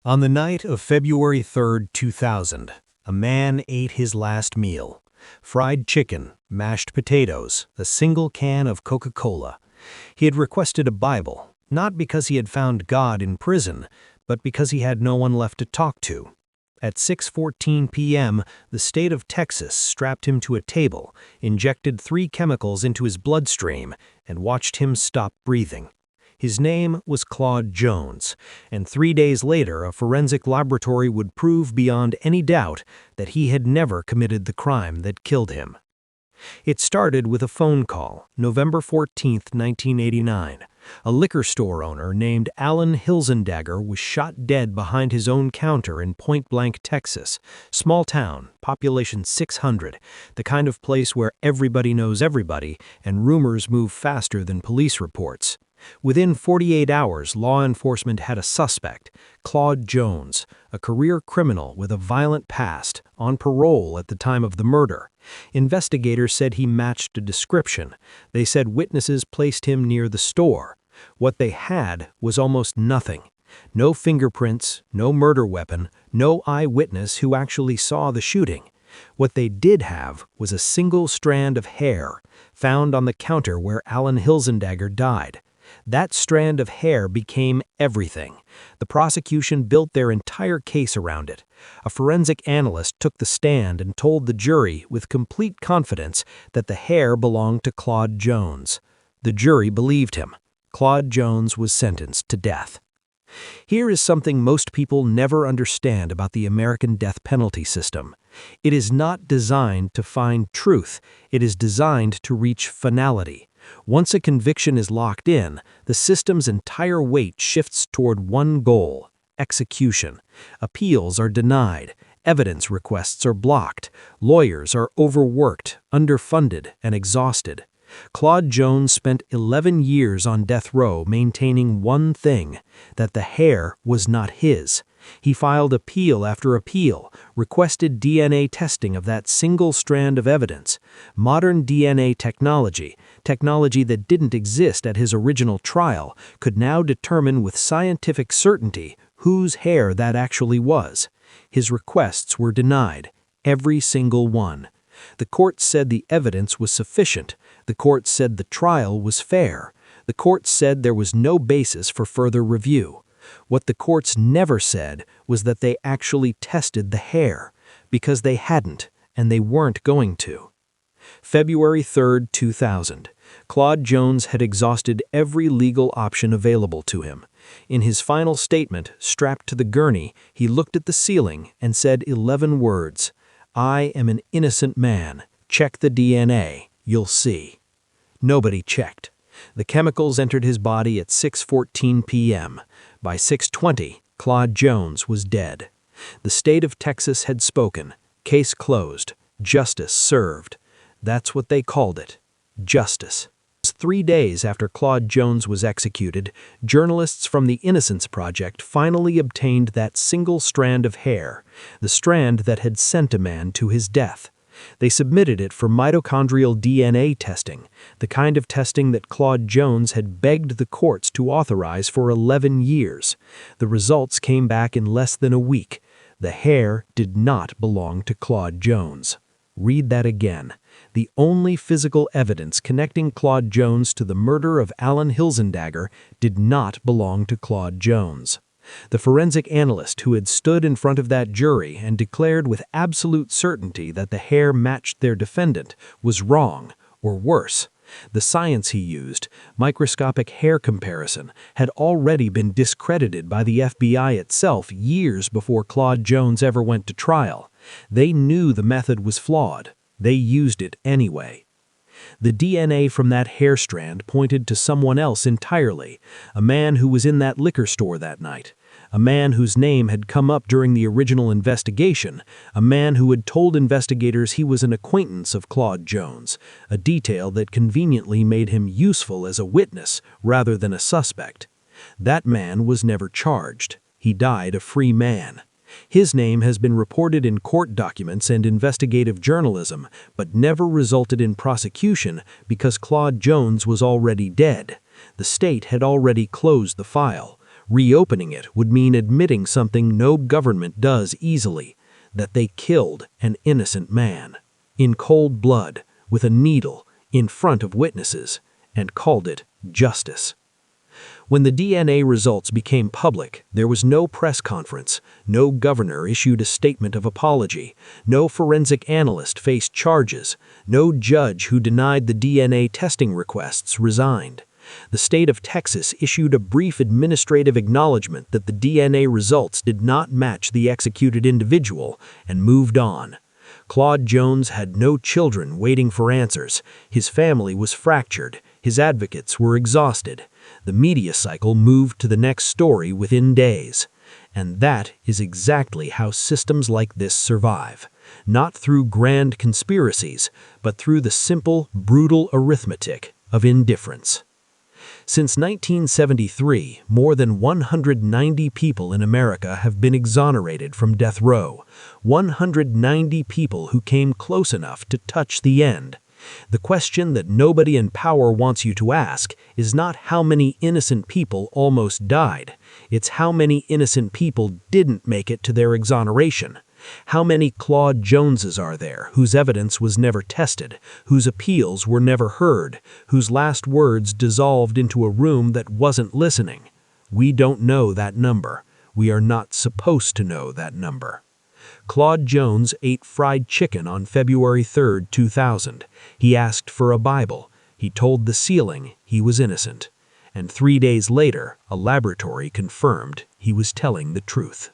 On the night of February 3, 2000, a man ate his last meal. Fried chicken, mashed potatoes, a single can of Coca-Cola. He had requested a Bible, not because he had found God in prison, but because he had no one left to talk to. At 6:14 p.m., the state of Texas strapped him to a table, injected 3 chemicals into his bloodstream, and watched him stop breathing. His name was Claude Jones, and 3 days later a forensic laboratory would prove beyond any doubt that he had never committed the crime that killed him. It started with a phone call, November 14, 1989. A liquor store owner named Alan Hilzendager was shot dead behind his own counter in Point Blank, Texas. Small town, population 600, the kind of place where everybody knows everybody and rumors move faster than police reports. Within 48 hours, law enforcement had a suspect, Claude Jones, a career criminal with a violent past, on parole at the time of the murder. Investigators said he matched a description. They said witnesses placed him near the store. What they had was almost nothing. No fingerprints, no murder weapon, no eyewitness who actually saw the shooting. What they did have was a single strand of hair, found on the counter where Alan Hilzendager died. That strand of hair became everything. The prosecution built their entire case around it. A forensic analyst took the stand and told the jury with complete confidence that the hair belonged to Claude Jones. The jury believed him. Claude Jones was sentenced to death. Here is something most people never understand about the American death penalty system. It is not designed to find truth. It is designed to reach finality. Once a conviction is locked in, the system's entire weight shifts toward one goal: execution. Appeals are denied. Evidence requests are blocked. Lawyers are overworked, underfunded, and exhausted. Claude Jones spent 11 years on death row maintaining one thing: that the hair was not his. He filed appeal after appeal, requested DNA testing of that single strand of evidence. Modern DNA technology that didn't exist at his original trial, could now determine with scientific certainty whose hair that actually was. His requests were denied, every single one. The court said the evidence was sufficient. The court said the trial was fair. The court said there was no basis for further review. What the courts never said was that they actually tested the hair, because they hadn't, and they weren't going to. February 3, 2000. Claude Jones had exhausted every legal option available to him. In his final statement, strapped to the gurney, he looked at the ceiling and said 11 words: "I am an innocent man. Check the DNA. You'll see." Nobody checked. The chemicals entered his body at 6:14 p.m. By 6:20, Claude Jones was dead. The state of Texas had spoken. Case closed. Justice served. That's what they called it. Justice. 3 days after Claude Jones was executed, journalists from the Innocence Project finally obtained that single strand of hair, the strand that had sent a man to his death. They submitted it for mitochondrial DNA testing, the kind of testing that Claude Jones had begged the courts to authorize for 11 years. The results came back in less than a week. The hair did not belong to Claude Jones. Read that again. The only physical evidence connecting Claude Jones to the murder of Alan Hilzendager did not belong to Claude Jones. The forensic analyst who had stood in front of that jury and declared with absolute certainty that the hair matched their defendant was wrong, or worse. The science he used, microscopic hair comparison, had already been discredited by the FBI itself years before Claude Jones ever went to trial. They knew the method was flawed. They used it anyway. The DNA from that hair strand pointed to someone else entirely, a man who was in that liquor store that night, a man whose name had come up during the original investigation, a man who had told investigators he was an acquaintance of Claude Jones, a detail that conveniently made him useful as a witness rather than a suspect. That man was never charged. He died a free man. His name has been reported in court documents and investigative journalism, but never resulted in prosecution because Claude Jones was already dead. The state had already closed the file. Reopening it would mean admitting something no government does easily, that they killed an innocent man, in cold blood, with a needle, in front of witnesses, and called it justice. When the DNA results became public, there was no press conference, no governor issued a statement of apology, no forensic analyst faced charges, no judge who denied the DNA testing requests resigned. The state of Texas issued a brief administrative acknowledgement that the DNA results did not match the executed individual and moved on. Claude Jones had no children waiting for answers. His family was fractured. His advocates were exhausted. The media cycle moved to the next story within days. And that is exactly how systems like this survive. Not through grand conspiracies, but through the simple, brutal arithmetic of indifference. Since 1973, more than 190 people in America have been exonerated from death row. 190 people who came close enough to touch the end. The question that nobody in power wants you to ask is not how many innocent people almost died. It's how many innocent people didn't make it to their exoneration. How many Claude Joneses are there whose evidence was never tested, whose appeals were never heard, whose last words dissolved into a room that wasn't listening? We don't know that number. We are not supposed to know that number. Claude Jones ate fried chicken on February 3, 2000. He asked for a Bible. He told the ceiling he was innocent. And 3 days later, a laboratory confirmed he was telling the truth.